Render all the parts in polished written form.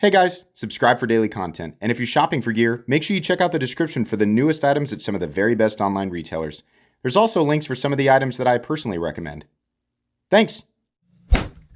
Hey guys, subscribe for daily content. And if you're shopping for gear, make sure you check out the description for the newest items at some of the very best online retailers. There's also links for some of the items that I personally recommend. Thanks!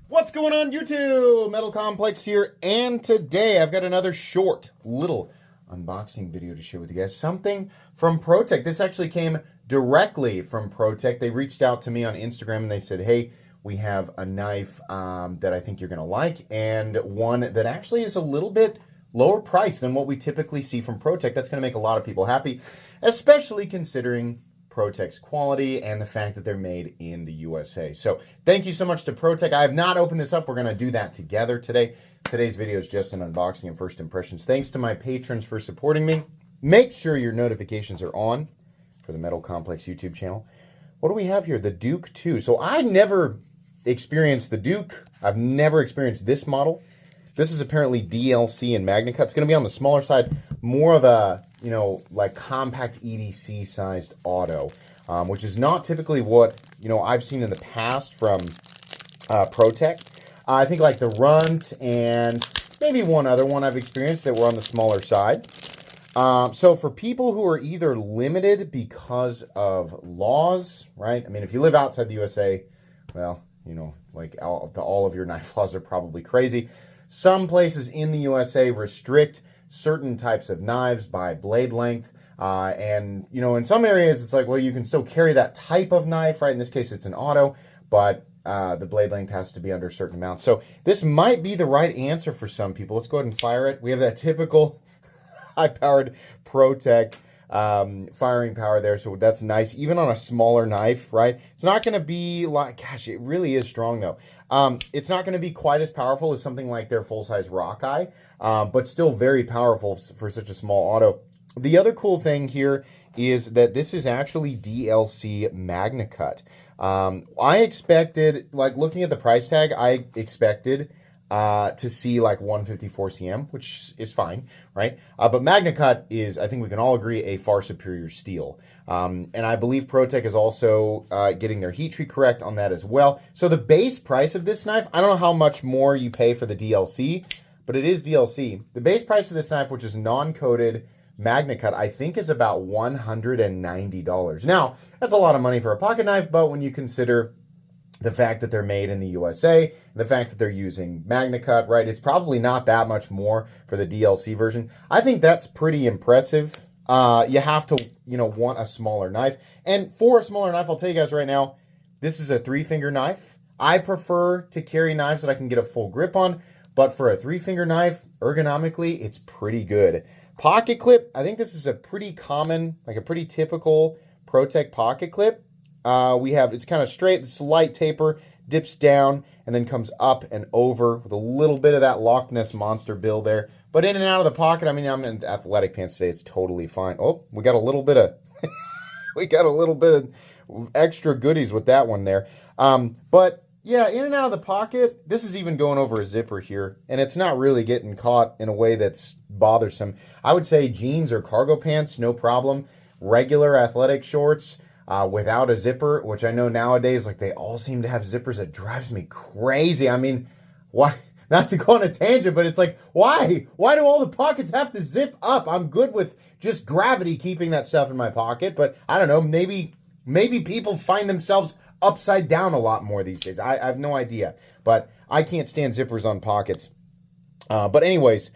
What's going on YouTube? Metal Complex here, and today I've got another short little unboxing video to share with you guys. Something from ProTech. This actually came directly from ProTech. They reached out to me on Instagram and they said, hey, we have a knife that I think you're going to like, and one that actually is a little bit lower price than what we typically see from ProTech. That's going to make a lot of people happy, especially considering ProTech's quality and the fact that they're made in the USA. So thank you so much to ProTech. I have not opened this up. We're going to do that together today. Today's video is just an unboxing and first impressions. Thanks to my patrons for supporting me. Make sure your notifications are on for the Metal Complex YouTube channel. What do we have here? The Duke 2. So I never experienced the Duke. I've never experienced this model. This is apparently DLC and Magnacut. It's going to be on the smaller side, more of a, like compact EDC sized auto, which is not typically what, I've seen in the past from ProTech. I think like the Runt and maybe one other one I've experienced that were on the smaller side. So for people who are either limited because of laws, right? I mean, if you live outside the USA, well, like all of your knife laws are probably crazy. Some places in the USA restrict certain types of knives by blade length. And, in some areas, it's like, well, you can still carry that type of knife, right? In this case, it's an auto, but the blade length has to be under a certain amount. So this might be the right answer for some people. Let's go ahead and fire it. We have that typical high-powered ProTech firing power there, so that's nice. Even on a smaller knife, right? It's not going to be like, gosh, it really is strong though. It's not going to be quite as powerful as something like their full-size Rockeye, but still very powerful for such a small auto. The other cool thing here is that this is actually DLC Magnacut. I expected, like looking at the price tag, I expected to see like 154 cm, which is fine, right? But Magnacut is, I think we can all agree, a far superior steel. And I believe ProTech is also getting their heat treat correct on that as well. So the base price of this knife, I don't know how much more you pay for the DLC, but it is DLC. The base price of this knife, which is non-coated Magnacut, I think is about $190. Now, that's a lot of money for a pocket knife, but when you consider the fact that they're made in the USA, the fact that they're using Magnacut, right? It's probably not that much more for the DLC version. I think that's pretty impressive. You have to, want a smaller knife. And for a smaller knife, I'll tell you guys right now, this is a 3-finger knife. I prefer to carry knives that I can get a full grip on, but for a 3-finger knife, ergonomically, it's pretty good. Pocket clip, I think this is a pretty common, like a pretty typical ProTech pocket clip. It's kind of straight, it's a light taper, dips down, and then comes up and over with a little bit of that Loch Ness Monster bill there. But in and out of the pocket, I mean, I'm in athletic pants today, it's totally fine. Oh, we got a little bit of, extra goodies with that one there. But yeah, in and out of the pocket, this is even going over a zipper here, and it's not really getting caught in a way that's bothersome. I would say jeans or cargo pants, no problem. Regular athletic shorts, without a zipper, which I know nowadays, like they all seem to have zippers. That drives me crazy. I mean, why? Not to go on a tangent, but it's like, why? Why do all the pockets have to zip up? I'm good with just gravity keeping that stuff in my pocket, but I don't know, maybe people find themselves upside down a lot more these days. I have no idea, but I can't stand zippers on pockets. But anyways,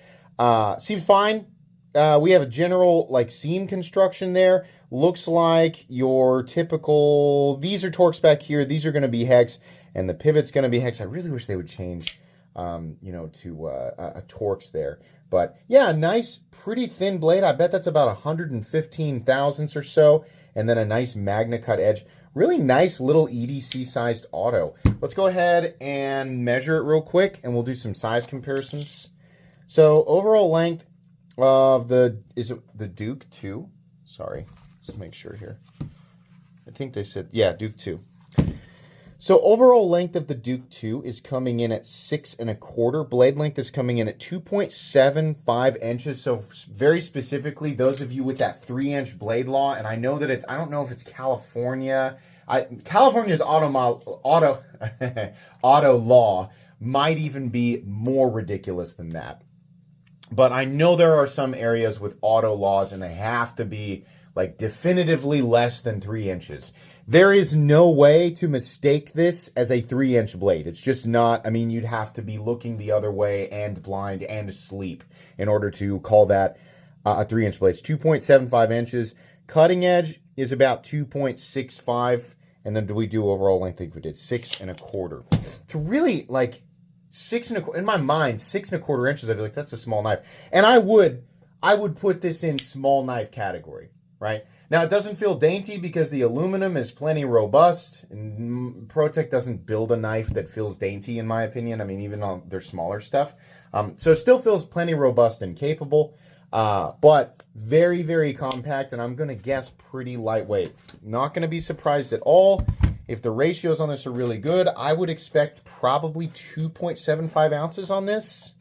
seems fine. We have a general like seam construction there. Looks like your typical, these are Torx back here. These are going to be hex, and the pivot's going to be hex. I really wish they would change, to a Torx there. But yeah, nice, pretty thin blade. I bet that's about 115 thousandths or so. And then a nice Magnacut edge. Really nice little EDC sized auto. Let's go ahead and measure it real quick, and we'll do some size comparisons. So overall length of is it the Duke 2? Sorry, just make sure here. I think they said, yeah, Duke 2. So overall length of the Duke 2 is coming in at 6 1/4. Blade length is coming in at 2.75 inches. So very specifically, those of you with that 3-inch blade law, and I know that I don't know if it's California. California's auto law might even be more ridiculous than that. But I know there are some areas with auto laws and they have to be like definitively less than 3 inches. There is no way to mistake this as a 3-inch blade. It's just not. I mean, you'd have to be looking the other way and blind and asleep in order to call that a 3-inch blade. It's 2.75 inches. Cutting edge is about 2.65. And then do we do overall length? I think we did 6.25. To really like 6.25, in my mind, 6.25 inches, I'd be like, that's a small knife. And I would put this in small knife category, right? Now, it doesn't feel dainty because the aluminum is plenty robust. And ProTech doesn't build a knife that feels dainty, in my opinion. I mean, even on their smaller stuff. So it still feels plenty robust and capable, but very, very compact. And I'm going to guess pretty lightweight. Not going to be surprised at all. If the ratios on this are really good, I would expect probably 2.75 ounces on this.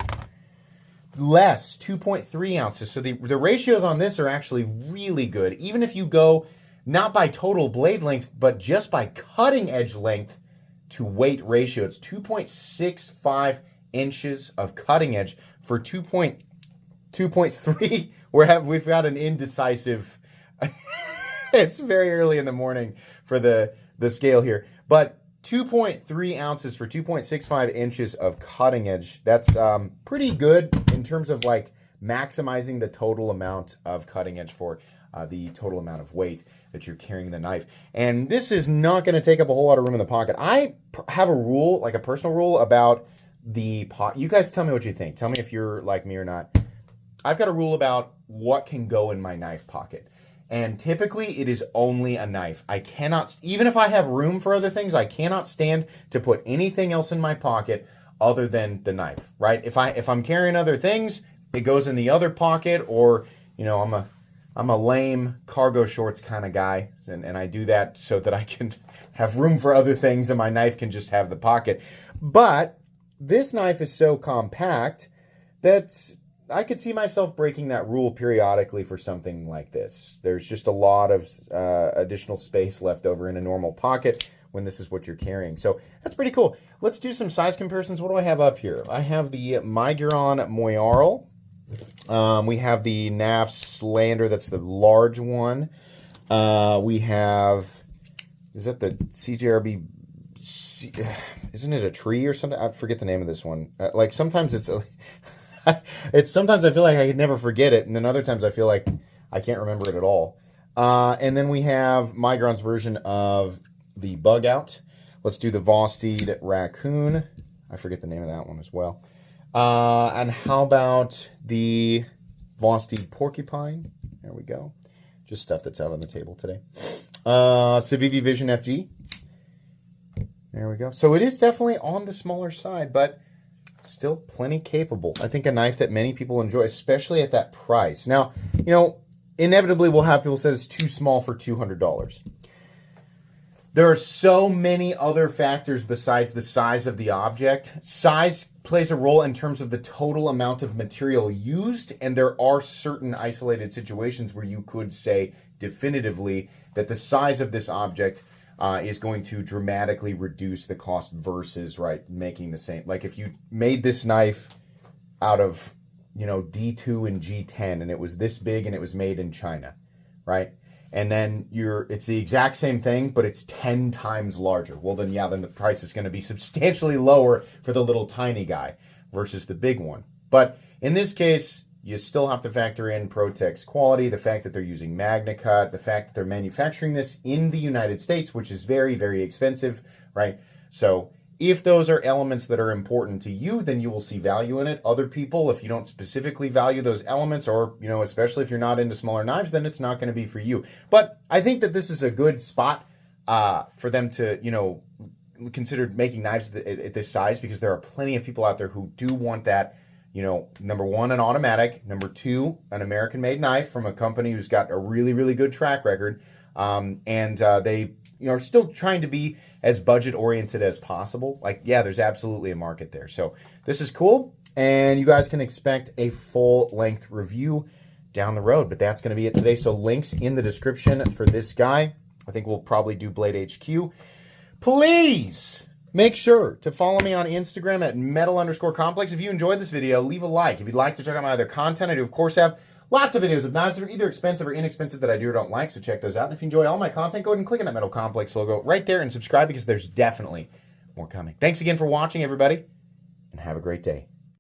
Less, 2.3 ounces. So the ratios on this are actually really good. Even if you go not by total blade length, but just by cutting edge length to weight ratio, it's 2.65 inches of cutting edge for 2.3. We've got an indecisive. It's very early in the morning for the scale here, but 2.3 ounces for 2.65 inches of cutting edge. That's pretty good in terms of like maximizing the total amount of cutting edge for the total amount of weight that you're carrying the knife. And this is not going to take up a whole lot of room in the pocket. I have a rule, like a personal rule about the pocket. You guys tell me what you think. Tell me if you're like me or not. I've got a rule about what can go in my knife pocket. And typically it is only a knife. I cannot, even if I have room for other things, I cannot stand to put anything else in my pocket other than the knife, right? If I'm carrying other things, it goes in the other pocket, or, you know, I'm a lame cargo shorts kind of guy. And I do that so that I can have room for other things and my knife can just have the pocket. But this knife is so compact that I could see myself breaking that rule periodically for something like this. There's just a lot of additional space left over in a normal pocket when this is what you're carrying. So that's pretty cool. Let's do some size comparisons. What do I have up here? I have the Magnacut Moyarl. We have the NAF Slander. That's the large one. We have, is that the CJRB? Isn't it a tree or something? I forget the name of this one. Like sometimes it's sometimes I feel like I could never forget it, and then other times I feel like I can't remember it at all. And then we have Migron's version of the Bug Out. Let's do the Vosteed Raccoon. I forget the name of that one as well. And how about the Vosteed Porcupine? There we go. Just stuff that's out on the table today. Civivi Vision FG. There we go. So it is definitely on the smaller side, but still plenty capable. I think a knife that many people enjoy, especially at that price. Now, you know, inevitably we'll have people say it's too small for $200. There are so many other factors besides the size of the object. Size plays a role in terms of the total amount of material used, and there are certain isolated situations where you could say definitively that the size of this object is going to dramatically reduce the cost versus, right, making the same. Like if you made this knife out of, you know, D2 and G10 and it was this big and it was made in China, right? And then it's the exact same thing, but it's 10 times larger. Well, then, yeah, then the price is going to be substantially lower for the little tiny guy versus the big one. But in this case, you still have to factor in ProTech's quality, the fact that they're using Magnacut, the fact that they're manufacturing this in the United States, which is very, very expensive, right? So if those are elements that are important to you, then you will see value in it. Other people, if you don't specifically value those elements, or, you know, especially if you're not into smaller knives, then it's not going to be for you. But I think that this is a good spot for them to, you know, consider making knives at this size, because there are plenty of people out there who do want that, you know, number one, an automatic, number two, an American-made knife from a company who's got a really, really good track record, and they, you know, are still trying to be as budget-oriented as possible. Like, yeah, there's absolutely a market there. So this is cool, and you guys can expect a full-length review down the road, but that's going to be it today. So links in the description for this guy. I think we'll probably do Blade HQ. Please Make sure to follow me on Instagram at metal_complex. If you enjoyed this video, leave a like. If you'd like to check out my other content, I do, of course, have lots of videos of knives that are either expensive or inexpensive that I do or don't like, so check those out. And if you enjoy all my content, go ahead and click on that Metal Complex logo right there and subscribe because there's definitely more coming. Thanks again for watching, everybody, and have a great day.